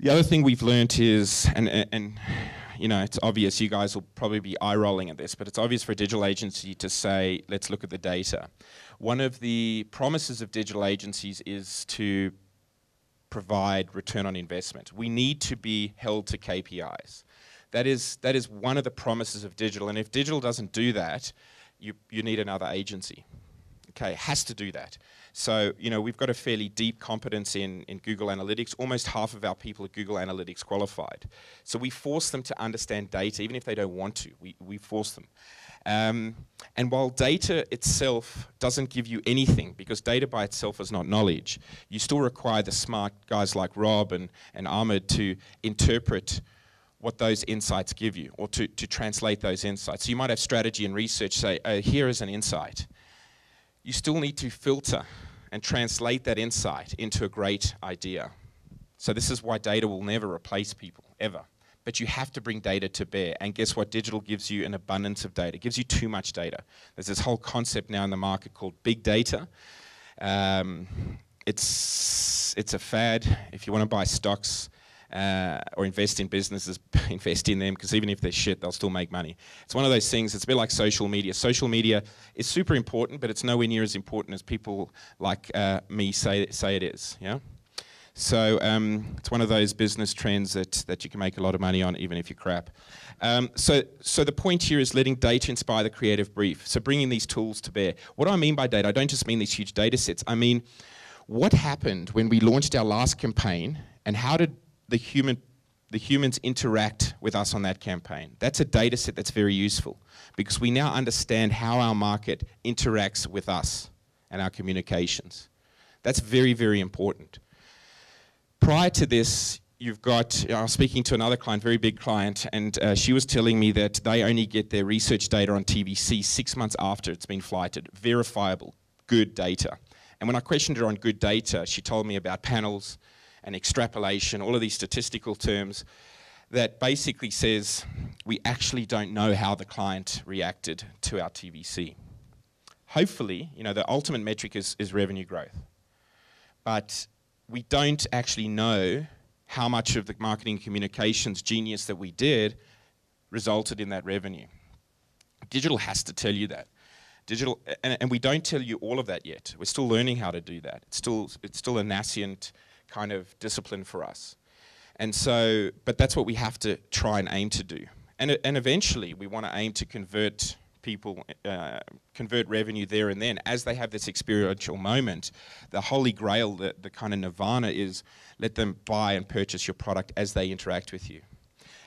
The other thing we've learned is, and you know, it's obvious, you guys will probably be eye-rolling at this, but it's obvious for a digital agency to say, let's look at the data. One of the promises of digital agencies is to provide return on investment. We need to be held to KPIs. That is one of the promises of digital, and if digital doesn't do that, you need another agency. Okay, it has to do that. So, you know, we've got a fairly deep competence in Google Analytics. Almost half of our people at Google Analytics qualified. So we force them to understand data, even if they don't want to. We force them. And while data itself doesn't give you anything, because data by itself is not knowledge, you still require the smart guys like Rob and Ahmed to interpret what those insights give you, or to translate those insights. So you might have strategy and research say, here is an insight. You still need to filter and translate that insight into a great idea. So this is why data will never replace people, ever. But you have to bring data to bear. And guess what? Digital gives you an abundance of data. It gives you too much data. There's this whole concept now in the market called big data. It's a fad. If you want to buy stocks, or invest in businesses, invest in them, because even if they're shit, they'll still make money. It's one of those things, it's a bit like social media. Social media is super important, but it's nowhere near as important as people like me say it is. Yeah. So it's one of those business trends that you can make a lot of money on, even if you're crap. So the point here is letting data inspire the creative brief. So bringing these tools to bear. What do I mean by data? I don't just mean these huge data sets. I mean, what happened when we launched our last campaign, and how did the humans interact with us on that campaign? That's a data set that's very useful, because we now understand how our market interacts with us and our communications. That's very, very important. Prior to this, you've got, I was speaking to another client, very big client, and she was telling me that they only get their research data on TVC 6 months after it's been flighted. Verifiable, good data. And when I questioned her on good data, she told me about panels and extrapolation, all of these statistical terms that basically says we actually don't know how the client reacted to our TVC. Hopefully, you know, the ultimate metric is revenue growth. But we don't actually know how much of the marketing communications genius that we did resulted in that revenue. Digital has to tell you that. Digital, and we don't tell you all of that yet. We're still learning how to do that. It's still a nascent kind of discipline for us. And so, but that's what we have to try and aim to do. And eventually, we want to aim to convert people, convert revenue there and then. As they have this experiential moment, the holy grail, the kind of nirvana is let them buy and purchase your product as they interact with you.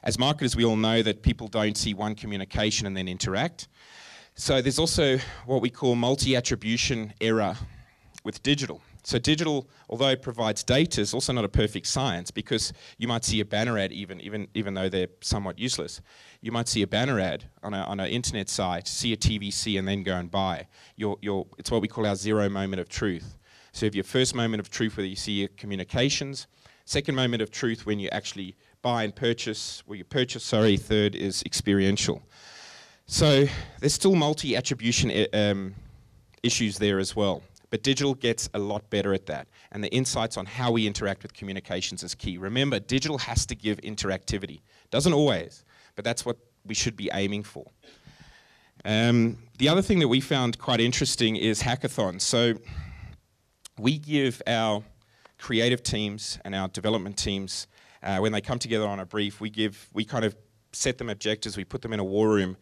As marketers, we all know that people don't see one communication and then interact. So there's also what we call multi-attribution error with digital. So digital, although it provides data, is also not a perfect science, because you might see a banner ad even though they're somewhat useless. You might see a banner ad on an internet site, see a TVC, and then go and buy. It's what we call our zero moment of truth. So you have your first moment of truth where you see your communications, second moment of truth when you actually buy and purchase, third is experiential. So there's still multi-attribution issues there as well. But digital gets a lot better at that. And the insights on how we interact with communications is key. Remember, digital has to give interactivity. Doesn't always, but that's what we should be aiming for. The other thing that we found quite interesting is hackathons. So we give our creative teams and our development teams, when they come together on a brief, we kind of set them objectives, we put them in a war room,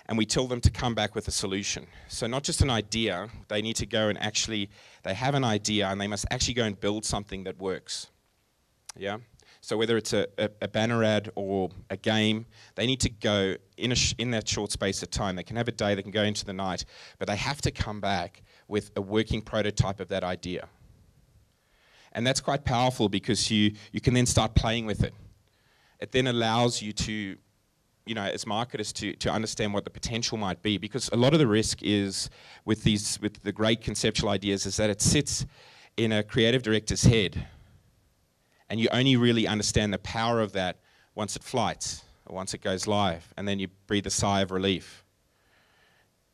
and we tell them to come back with a solution. So not just an idea, they need to go and they have an idea and they must actually go and build something that works. Yeah? So whether it's a banner ad or a game, they need to go in that short space of time. They can have a day, they can go into the night, but they have to come back with a working prototype of that idea. And that's quite powerful, because you can then start playing with it. It then allows you to, you know, as marketers to understand what the potential might be, because a lot of the risk is with the great conceptual ideas is that it sits in a creative director's head, and you only really understand the power of that once it flights or once it goes live, and then you breathe a sigh of relief.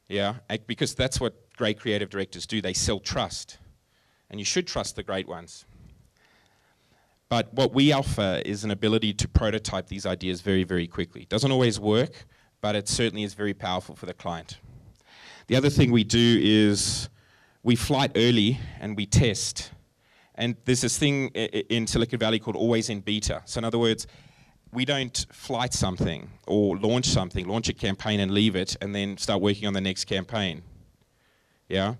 Yeah, because that's what great creative directors do. They sell trust, and you should trust the great ones. But what we offer is an ability to prototype these ideas very, very quickly. It doesn't always work, but it certainly is very powerful for the client. The other thing we do is we flight early and we test. And there's this thing in Silicon Valley called always in beta. So in other words, we don't flight something or launch a campaign and leave it and then start working on the next campaign. Yeah?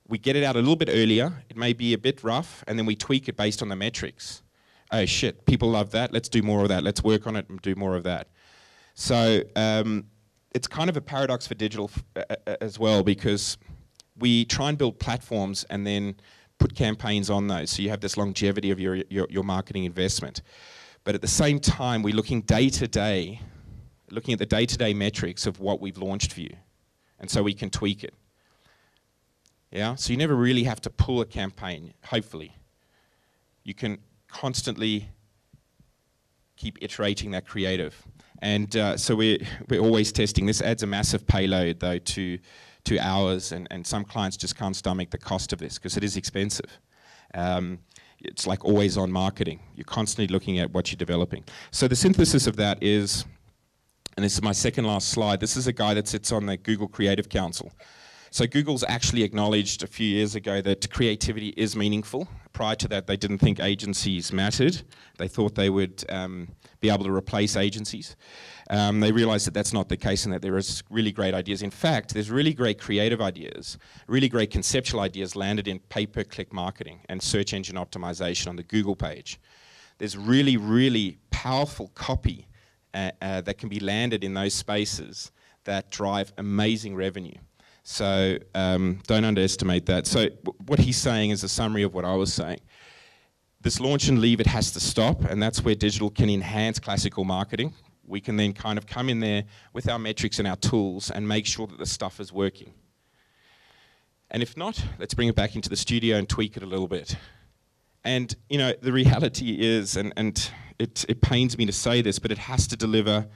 We get it out a little bit earlier. It may be a bit rough, and then we tweak it based on the metrics. Oh shit, people love that. Let's do more of that. Let's work on it and do more of that. So it's kind of a paradox for digital as well, because we try and build platforms and then put campaigns on those. So you have this longevity of your marketing investment. But at the same time, we're looking day to day, looking at the day-to-day metrics of what we've launched for you. And so we can tweak it. Yeah? So you never really have to pull a campaign, hopefully. You can constantly keep iterating that creative. And so we're always testing. This adds a massive payload, though, to hours, and some clients just can't stomach the cost of this because it is expensive. It's like always on marketing. You're constantly looking at what you're developing. So the synthesis of that is, and this is my second last slide, this is a guy that sits on the Google Creative Council. So Google's actually acknowledged a few years ago that creativity is meaningful. Prior to that, they didn't think agencies mattered. They thought they would be able to replace agencies. They realized that that's not the case and that there is really great ideas. In fact, there's really great creative ideas, really great conceptual ideas landed in pay-per-click marketing and search engine optimization on the Google page. There's really, really powerful copy that can be landed in those spaces that drive amazing revenue. So don't underestimate that. So what he's saying is a summary of what I was saying. This launch and leave, it has to stop, and that's where digital can enhance classical marketing. We can then kind of come in there with our metrics and our tools and make sure that the stuff is working. And if not, let's bring it back into the studio and tweak it a little bit. And you know, the reality is, and it pains me to say this, but it has to deliver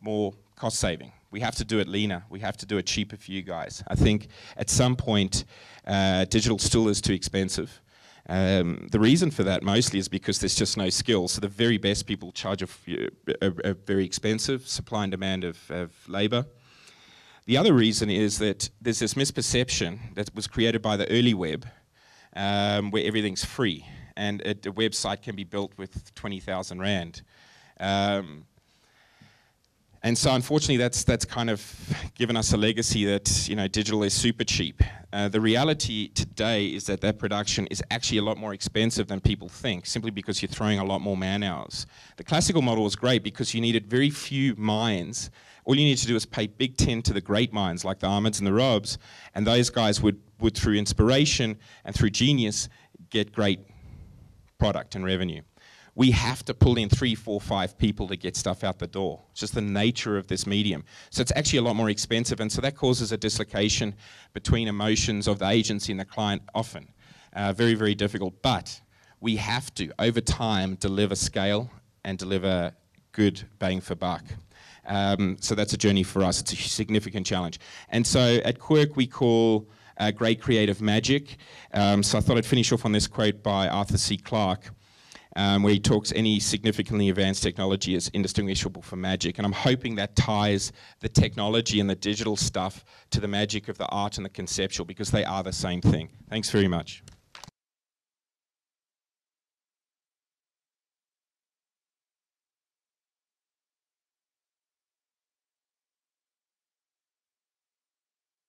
more cost saving. We have to do it leaner. We have to do it cheaper for you guys. I think at some point, digital still is too expensive. The reason for that mostly is because there's just no skill. So the very best people charge a very expensive supply and demand of labor. The other reason is that there's this misperception that was created by the early web where everything's free and a website can be built with 20,000 Rand. And so unfortunately that's kind of given us a legacy that, you know, digital is super cheap. The reality today is that production is actually a lot more expensive than people think, simply because you're throwing a lot more man hours. The classical model was great because you needed very few minds. All you need to do is pay big tin to the great minds like the Ahmeds and the Robs, and those guys would through inspiration and through genius get great product and revenue. We have to pull in 3, 4, 5 people to get stuff out the door. It's just the nature of this medium. So it's actually a lot more expensive, and so that causes a dislocation between emotions of the agency and the client often. Very, very difficult. But we have to, over time, deliver scale and deliver good bang for buck. So that's a journey for us. It's a significant challenge. And so at Quirk, we call great creative magic. So I thought I'd finish off on this quote by Arthur C. Clarke, where he talks any significantly advanced technology is indistinguishable from magic. And I'm hoping that ties the technology and the digital stuff to the magic of the art and the conceptual, because they are the same thing. Thanks very much.